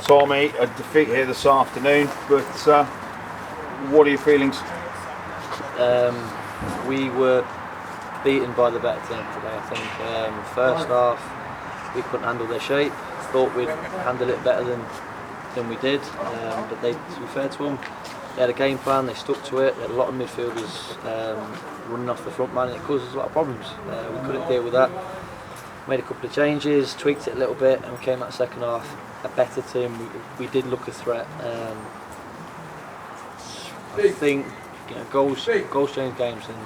Tommy, a defeat here this afternoon, but what are your feelings? We were beaten by the better team today, I think. First half, we couldn't handle their shape. Thought we'd handle it better than we did, but they, to be fair to them, they had a game plan, they stuck to it. They had a lot of midfielders running off the front man, and it caused us a lot of problems. We couldn't deal with that. Made a couple of changes, tweaked it a little bit, and we came out second half a better team. We did look a threat. I think goals change games, and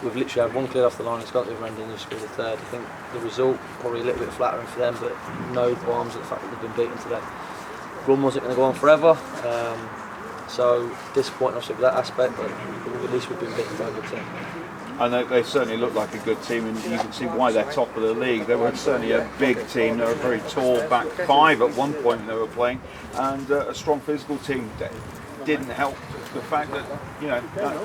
we've literally had one clear off the line. It's got the other end, and they've scored a third. I think the result probably a little bit flattering for them, but no qualms at the fact that they've been beaten today. Run wasn't going to go on forever, so disappointing obviously with that aspect, but at least we've been beaten by a good team. And they certainly look like a good team, and you can see why they're top of the league. They were certainly a big team. They were a very tall back five at one point they were playing, and a strong physical team. Didn't help the fact that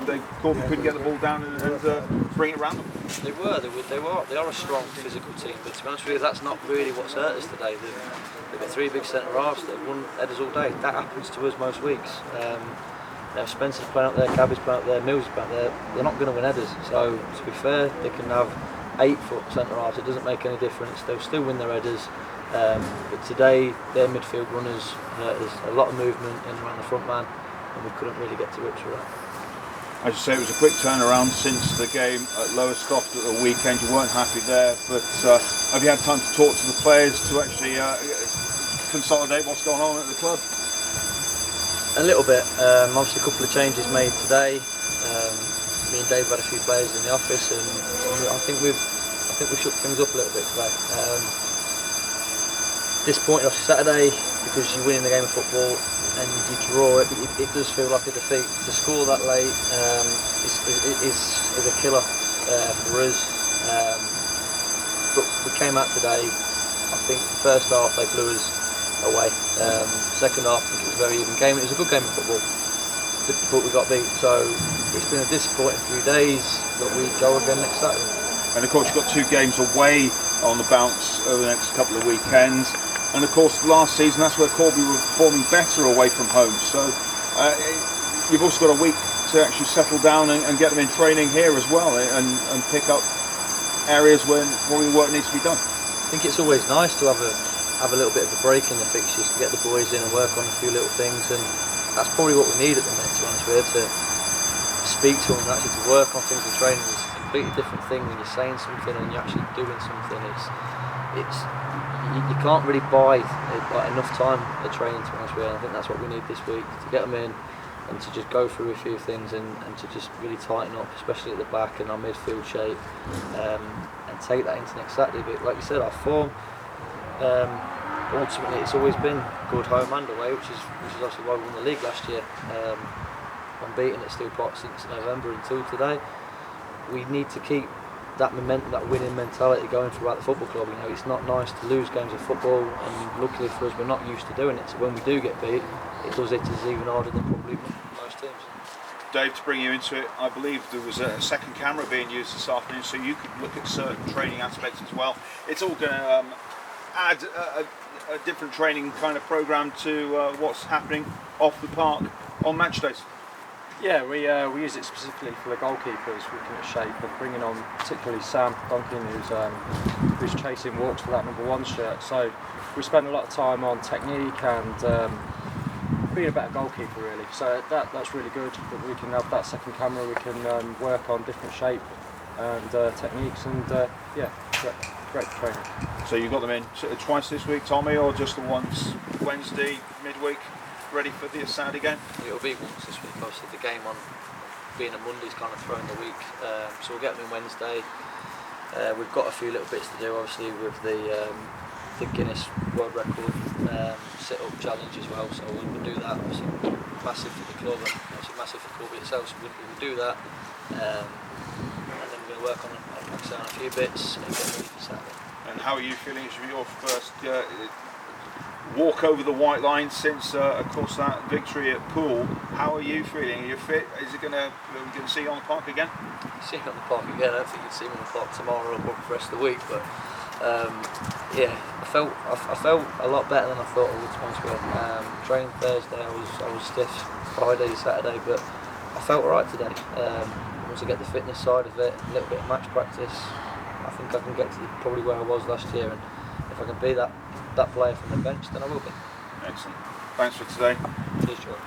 they couldn't get the ball down and bring it around them. They are a strong physical team, but to be honest with you, that's not really what's hurt us today. They've got three big centre halves. They've won headers all day. That happens to us most weeks. Spencer's playing up there, Cabby's playing up there, Mills is playing up there. They're not going to win headers. So to be fair, they can have 8 foot centre halves. It doesn't make any difference. They'll still win their headers. But today, their midfield runners hurt us. A lot of movement in and around the front man, and we couldn't really get to grips with that. As you say, it was a quick turnaround since the game at Lowestoft at the weekend. You weren't happy there, but have you had time to talk to the players to actually consolidate what's going on at the club? A little bit. Obviously, a couple of changes made today. Me and Dave had a few players in the office, and I think we shook things up a little bit today. Disappointed off Saturday because you win the game of football and you draw it, but it does feel like a defeat. To score that late is a killer for us. But we came out today. I think the first half they blew us away. Second half, I think it was a very even game. It was a good game of football, but we got beat. So it's been a disappointing few days, but we go again next Saturday. And of course, you've got 2 games away on the bounce over the next couple of weekends. And of course, last season, that's where Corby were performing better away from home. So you've also got a week to actually settle down and get them in training here as well, and pick up areas where probably work needs to be done. I think it's always nice to have a little bit of a break in the fixtures to get the boys in and work on a few little things, and that's probably what we need at the minute, to be honest with you, to speak to them and actually to work on things in training. Is a completely different thing when you're saying something and you're actually doing something. You can't really buy enough time at training, to be honest with you. I think that's what we need this week, to get them in and to just go through a few things and to just really tighten up, especially at the back and our midfield shape, and take that into next Saturday. But like you said, our form, ultimately it's always been good home and away, which is obviously why we won the league last year. Unbeaten at Steel Park since November until today. We need to keep that momentum, that winning mentality going throughout the football club. It's not nice to lose games of football, and luckily for us, we're not used to doing it. So when we do get beat, it does hit us even harder than probably most teams. Dave, to bring you into it, I believe there was a second camera being used this afternoon, so you could look at certain training aspects as well. It's all going to add a different training kind of programme to what's happening off the park on match days. Yeah, we use it specifically for the goalkeepers, looking at shape and bringing on particularly Sam Duncan, who's chasing walks for that number 1 shirt. So we spend a lot of time on technique and being a better goalkeeper, really. So that's really good that we can have that second camera. We can work on different shape and techniques, and great training. So you got them in twice this week, Tommy, or just the once Wednesday midweek? Ready for the Saturday game? It'll be once this week. Obviously, the game on being a Monday's kind of thrown the week, so we'll get them in Wednesday. We've got a few little bits to do, obviously, with the Guinness World Record sit-up challenge as well. So we'll do that. Obviously, massive for the club and obviously massive for Corby itself. So we'll do that, and then we're going to work on a few bits and get ready for Saturday. And how are you feeling? It should be your first walk over the white line since, of course, that victory at Poole. How are you feeling? Are you fit? Are we going to see you on the park again? See me on the park again. I don't think you'd see me on the park tomorrow or the rest of the week, but yeah, I felt a lot better than I thought I would, to be honest with you. Trained Thursday, I was stiff Friday, Saturday, but I felt alright today. Once I get the fitness side of it, a little bit of match practice, I think I can get to probably where I was last year, and if I can be that player from the bench, then I will be. Excellent. Thanks for today. Cheers, George.